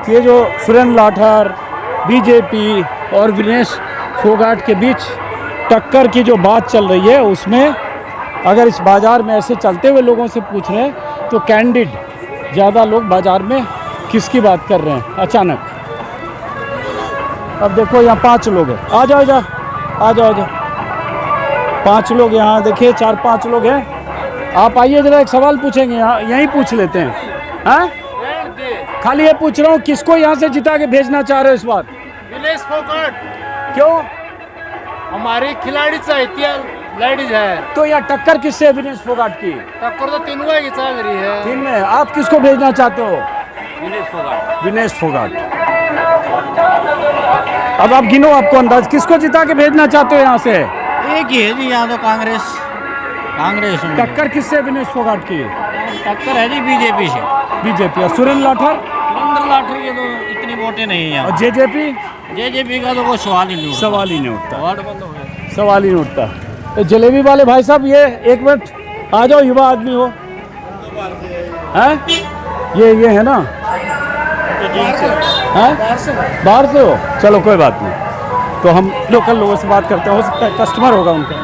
कि ये जो सुरेंद्र लाठर, बीजेपी और विनेश फोगाट के बीच टक्कर की जो बात चल रही है, उसमें अगर इस बाज़ार में ऐसे चलते हुए लोगों से पूछ रहे हैं तो कैंडिड ज़्यादा लोग बाज़ार में किसकी बात कर रहे हैं अचानक। अब देखो यहाँ 5 लोग हैं, आ जाओ आ जाओ 5 लोग यहाँ, देखिए 4-5 लोग हैं। आप आइए जरा, एक सवाल पूछेंगे, यहाँ यहीं पूछ लेते हैं। हाँ, खाली ये पूछ रहा हूँ, किसको यहाँ से जिता के भेजना चाह रहे हो इस बार? विनेश फोगाट। क्यों? हमारी खिलाड़ी चाहती लेडीज है। तो यहाँ टक्कर किससे है विनेश फोगाट की? टक्कर तो तीनों की चल रही है। 3 में आप किसको भेजना चाहते हो? विनेश फोगाट। विनेश फोगाट। अब आप गिनो, आपको अंदाज किसको जिता के भेजना चाहते हो यहाँ से? एक ही है जी, यहाँ तो कांग्रेस टक्कर किससे है विनेश फोगाट की? टक्कर है जी बीजेपी से। बीजेपी। और सुरेंद्र लाठर? सुरेंद्र लाठर के तो इतनी वोटें नहीं है। और जेजेपी? जेजेपी का तो कोई सवाल ही नहीं उठता। सवाल ही नहीं उठता। वार्ड बंद हो गया। सवाल ही नहीं उठता। तो जलेबी वाले भाई साहब, ये एक मिनट आ जाओ, युवा आदमी हो हैं? ये है ना? हैं? बाहर से हो? चलो कोई बात नहीं, तो हम लोकल लोगों से बात करते हैं, हो सकता है कस्टमर होगा उनका।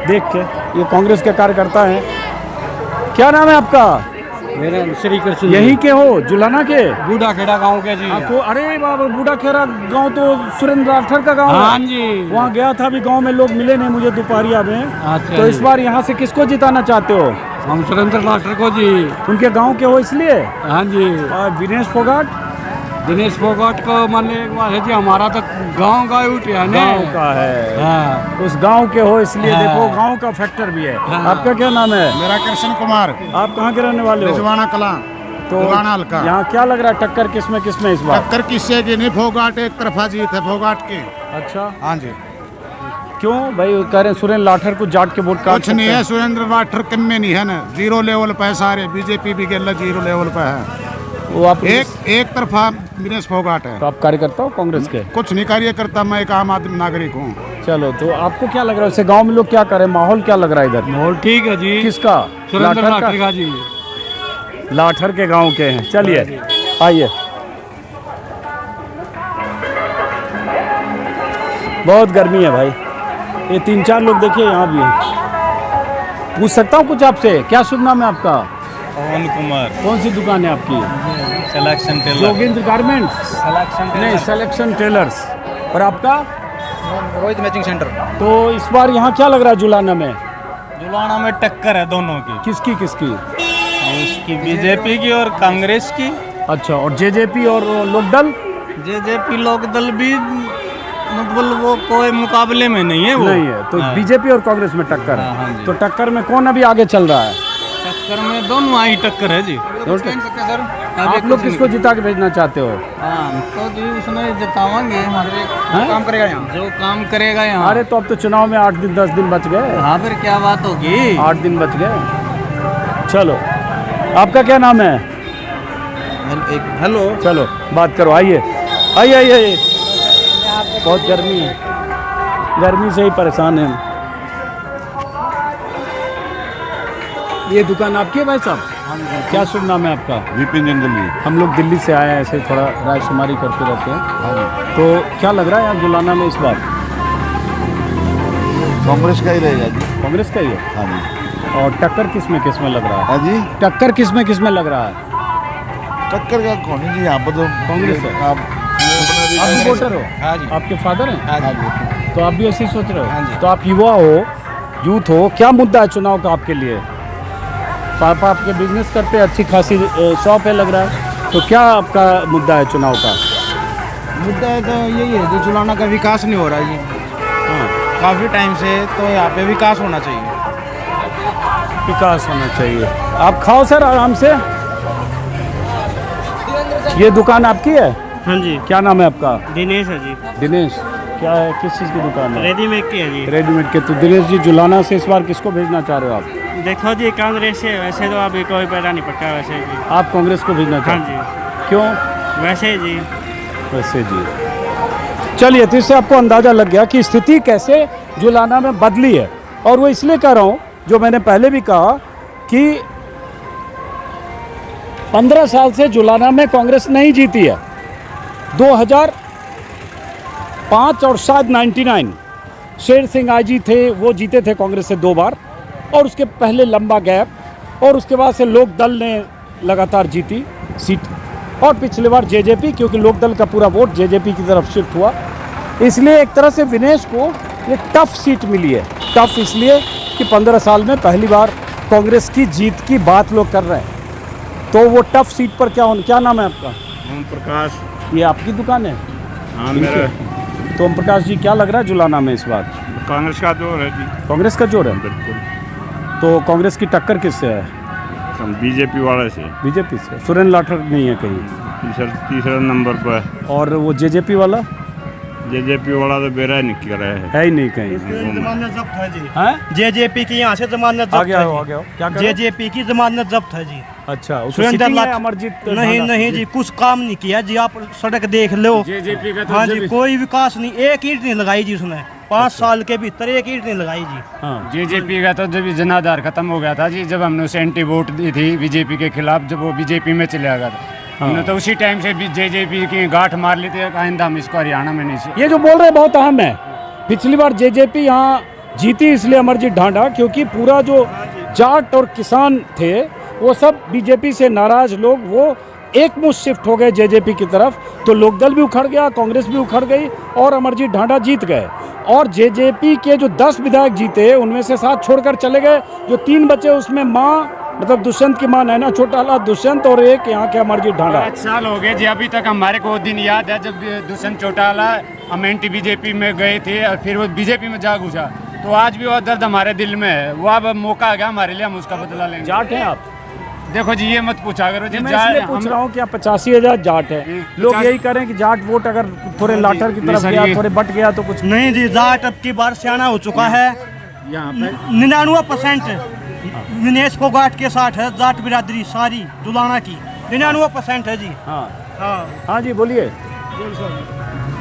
देख के ये कांग्रेस के कार्यकर्ता हैं। क्या नाम है आपका? मेरा श्री कृष्ण। यहीं के हो, जुलाना के? बूढ़ा खेड़ा गांव के जी। आपको? अरे बाबा, बूढ़ा खेड़ा गांव तो सुरेंद्र लाठर का गांव है। हाँ जी, वहाँ गया था, अभी गांव में लोग मिले नहीं मुझे दोपहरिया में। अच्छा तो इस जी। बार यहाँ से किसको जिताना चाहते हो? हम सुरेंद्र लाठर को जी। उनके गांव के हो इसलिए? हाँ जी। और विनेश फोगाट? दिनेश फोगाट को मान एक बात है जी, हमारा तो गांव का उठ है ना। गांव का है। हाँ। उस गांव के हो इसलिए। हाँ। देखो, गांव का फैक्टर भी है। हाँ। आपका क्या नाम है? मेरा कृष्ण कुमार। आप कहाँ के रहने वाले हो? रिजवाना कला। तो हल्का। यहाँ क्या लग रहा है, टक्कर किसमें इस बार? टक्कर किससे की नहीं, फोगाट एक तरफा जीत है फोगाट की। अच्छा, हाँ जी। क्यों भाई कह रहे हैं सुरेंद्र लाठर को जाट के वोट काट कुछ नहीं है, सुरेंद्र लाठर कम में नहीं है ना, 0 लेवल पे है सारे। बीजेपी भी गला 0 लेवल पे है। वो आप एक तरफा विनेश फोगाट है। तो आप कार्यकर्ता हो कांग्रेस के? कुछ नहीं कार्य करता, मैं एक आम आदमी नागरिक हूँ। चलो, तो आपको क्या लग रहा है उससे गांव में लोग क्या कर रहे हैं, माहौल क्या लग रहा है इधर? माहौल ठीक है जी। किसका? सुरेंद्र लाठर लाठर का जी। लाठर के गांव के हैं। चलिए आइए। बहुत गर्मी है भाई। ये 3-4 लोग देखिए यहाँ भी हैं। पूछ सकता हूँ कुछ आपसे? क्या शुभ नाम है आपका? पवन कुमार। कौन सी दुकान है आपकी? Selection tailor. Joginder garments? Selection नहीं, सिलेक्शन टेलर्स। और आपका? Rohit matching centre. तो इस बार यहाँ क्या लग रहा है जुलाना में? जुलाना में टक्कर है दोनों की। किसकी? इसकी बीजेपी की और कांग्रेस की। अच्छा, और जेजेपी और लोकदल? जेजेपी लोकदल भी मतलब वो कोई मुकाबले में नहीं है। वो नहीं है, तो हाँ। बीजेपी और कांग्रेस में टक्कर है। हाँ जी। तो टक्कर में कौन अभी आगे चल रहा है? टक्कर में दोनों आई टक्कर है जी। आप लोग किसको जिता के भेजना चाहते हो? हाँ, तो जी उसमें जितावांगे। हैं? काम करेगा यहाँ, जो काम करेगा यहाँ। अरे तो अब तो चुनाव में 8 दिन 10 दिन बच गए। हाँ, फिर क्या बात होगी। 8 दिन बच गए। चलो, आपका क्या नाम है? हेलो। चलो बात करो, आइए। बहुत गर्मी है, गर्मी से ही परेशान हैं हम। ये दुकान आपकी है भाई साहब? क्या शुभ नाम है आपका? विपिन जंगली। हम लोग दिल्ली से आए हैं, ऐसे थोड़ा रायशुमारी करते रहते हैं। तो क्या लग रहा है यहाँ जुलाना में इस बार? कांग्रेस का ही रहेगा जी। कांग्रेस का ही है। हाँ जी। और टक्कर किसमें लग रहा है? हाँ जी। टक्कर किसमें लग रहा है? टक्कर का कौन है जी यहाँ पर? तो कांग्रेस है। आप आप वोटर हो? हाँ जी। आपके फादर हैं? हाँ जी। तो आप भी ऐसे ही सोच रहे हो? हाँ जी। तो आप युवा हो, यूथ हो, क्या मुद्दा है चुनाव का आपके लिए? पापा आपके बिजनेस करते हैं, अच्छी खासी शॉप है लग रहा है, तो क्या आपका मुद्दा है चुनाव का? मुद्दा है तो यही है, जो जुलाना का विकास नहीं हो रहा है जी। हाँ, काफ़ी टाइम से, तो यहाँ पे विकास होना चाहिए। विकास होना चाहिए। आप खाओ सर आराम से। ये दुकान आपकी है? हाँ जी। क्या नाम है आपका? दिनेश है जी। दिनेश। क्या है, किस चीज़ की दुकान है? रेडीमेड की है जी। रेडीमेड के। तो दिनेश जी, जुलाना से इस बार किसको भेजना चाह रहे हो आप? देखो जी, कांग्रेस से वैसे तो अभी कोई पैदा नहीं पड़ता वैसे जी। आप कांग्रेस को भेजना हाँ चाहते हैं? जी, क्यों? वैसे जी। वैसे जी। चलिए, तो इससे आपको अंदाज़ा लग गया कि स्थिति कैसे जुलाना में बदली है। और वो इसलिए कह रहा हूँ, जो मैंने पहले भी कहा कि 15 साल से जुलाना में कांग्रेस नहीं जीती है। 2005 और शायद 99 शेर सिंह आईजी थे, वो जीते थे कांग्रेस से 2 बार, और उसके पहले लंबा गैप, और उसके बाद से लोक दल ने लगातार जीती सीट, और पिछली बार जेजेपी, क्योंकि लोक दल का पूरा वोट जेजेपी की तरफ शिफ्ट हुआ, इसलिए एक तरह से विनेश को ये टफ सीट मिली है। टफ इसलिए कि 15 साल में पहली बार कांग्रेस की जीत की बात लोग कर रहे हैं, तो वो टफ सीट पर क्या नाम है आपका? ओम प्रकाश। ये आपकी दुकान है? हाँ मेरा। तो ओम प्रकाश जी, क्या लग रहा है जुलाना में इस बार? कांग्रेस का जोर है जी। कांग्रेस का जोर है? बिल्कुल। तो कांग्रेस की टक्कर किससे है? हम बीजेपी वाले से। बीजेपी से? सुरेंद्र लाठर नहीं है कहीं? तीसरा नंबर पर। और वो जेजेपी वाला? जेजेपी वाला तो बेरा नहीं कर रहा है ही नहीं कहीं। जमानत जब्त है जी। हैं? जेजेपी की यहाँ से जमानत जब्त आगे है आओ, जी। आगे आओ। क्या कर? जेजेपी की जमानत जब्त है जी। अच्छा, उसको सुरेंद्र सिटिंग है लाठ- अमरजीत? नहीं नहीं जी, कुछ काम नहीं किया जी। आप सड़क देख लो। जेजेपी का तो हाँ जी, कोई विकास नहीं, एक ईंट नहीं लगाई जी उसने। 5 साल के भीतर एक ईंट नहीं लगाई जी। हाँ। जेजेपी का तो जब जनाधार खत्म हो गया था जी, जब हमने उसे एंटी वोट दी थी बीजेपी के खिलाफ, जब वो बीजेपी में चले गया था, हमने तो उसी टाइम से भी जेजेपी की गांठ मार ली थी। आइंदा हम इसको हरियाणा में नहीं ये जो बोल रहे हैं बहुत अहम है। पिछली बार जेजेपी यहाँ जीती इसलिए अमरजीत ढांडा, क्योंकि पूरा जो जाट और किसान थे वो सब बीजेपी से नाराज लोग, वो एक मुश्त शिफ्ट हो गए जेजेपी की तरफ, तो लोकदल भी उखड़ गया, कांग्रेस भी उखड़ गई, और अमरजीत ढांडा जीत गए। और जेजेपी के जो 10 विधायक जीते, उनमें से 7 छोड़कर चले गए। जो 3 बचे उसमें माँ, मतलब दुष्यंत की मां नैना चौटाला दुष्यंत, और एक यहाँ के अमरजीत ढांडा। 5 साल हो गए जी, अभी तक हमारे को वो दिन याद है जब दुष्यंत चौटाला हम एंटी बीजेपी में गए थे और फिर वो बीजेपी में जा घुसा, तो आज भी वो दर्द हमारे दिल में है। वो अब मौका आ गया हमारे लिए, हम उसका बदला लेंगे। जाट हैं आप? देखो जी, ये मत पूछा करो जी। मैं इसलिए पूछ रहा हूँ कि 85,000 जाट है, लोग यही करें कि जाट वोट अगर थोड़े लाठर की तरफ गया, थोड़े बट गया तो कुछ नहीं जी, जाट अब की बार सियाना हो चुका है। 99% विनेश फोगाट के साथ है जाट बिरादरी सारी जुलाना की। 99% है जी। हाँ हाँ हाँ जी, बोलिए।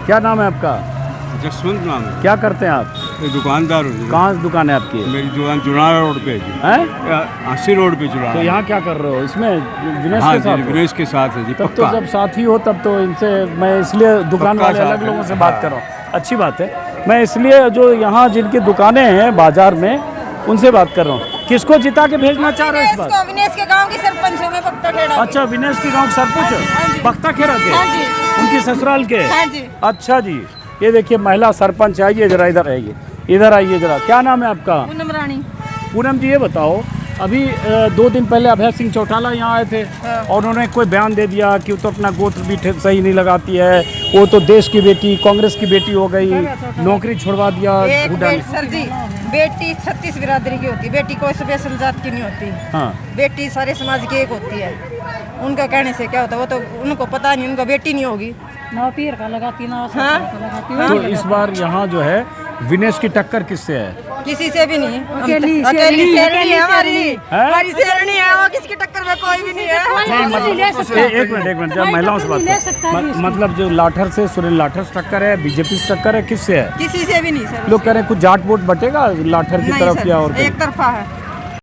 क्या नाम है आपका? जसवंत नाम है। क्या करते हैं आप? दुकानदार हूँ। कहाँ दुकान है आपकी? मेरी दुकान चुनाव रोड पे है जी। हैं? 80 रोड पे चुनाव। तो यहाँ क्या कर रहे हो? इसमें विनेश हाँ के जी, साथ हो? विनेश के साथ है जी। तब तो पक्का। जब साथी हो तब तो इनसे मैं इसलिए दुकान पक्का वाले साथ अलग है। लोगों से बात कर रहा हूँ। अच्छी बात है। मैं इसलिए जो यहाँ जिनकी दुकानें हैं बाजार में, उनसे बात कर रहा हूँ। किसको जिता के भेजना चाह रहे हैं इस बार? विनेश के गांव की सरपंच हूँ मैं, बख्ता खेड़ा। अच्छा, विनेश के गांव सरपंच बख्ता खेड़ा के? हाँ जी। उनकी ससुराल के? हाँ जी। अच्छा जी, ये देखिए महिला सरपंच। आइए जरा, इधर आइए, इधर आइए जरा। क्या नाम है आपका? पूनम रानी। पूनम जी, ये बताओ, अभी 2 दिन पहले अभय सिंह चौटाला यहाँ आए थे, और उन्होंने कोई बयान दे दिया कि वो तो अपना गोत्र भी सही नहीं लगाती है, वो तो देश की बेटी, कांग्रेस की बेटी हो गई, नौकरी छुड़वा दिया। सर जी, बेटी 36 बिरादरी की होती है, बेटी कोई स्पेशल जात की नहीं होती। हाँ, बेटी सारे समाज की एक होती है। उनका कहने से क्या होता है, वो तो उनको पता नहीं, उनका बेटी नहीं होगी ना, पीर का लगाती ना। हाँ? तो इस बार यहाँ जो है विनेश की टक्कर किससे है? किसी से भी नहीं। अकेली शेरनी है हमारी, हमारी शेरनी है, वो किसकी टक्कर में कोई भी नहीं है। एक मिनट, जब महिलाओं से बात करो, मतलब जो लाठर से, सुरेंद्र लाठर से टक्कर है, बीजेपी से टक्कर है, किससे है? किसी से भी नहीं सर। लोग कह रहे हैं कुछ जाट वोट बटेगा लाठर की नहीं तरफ सर, या और एक तरफा है।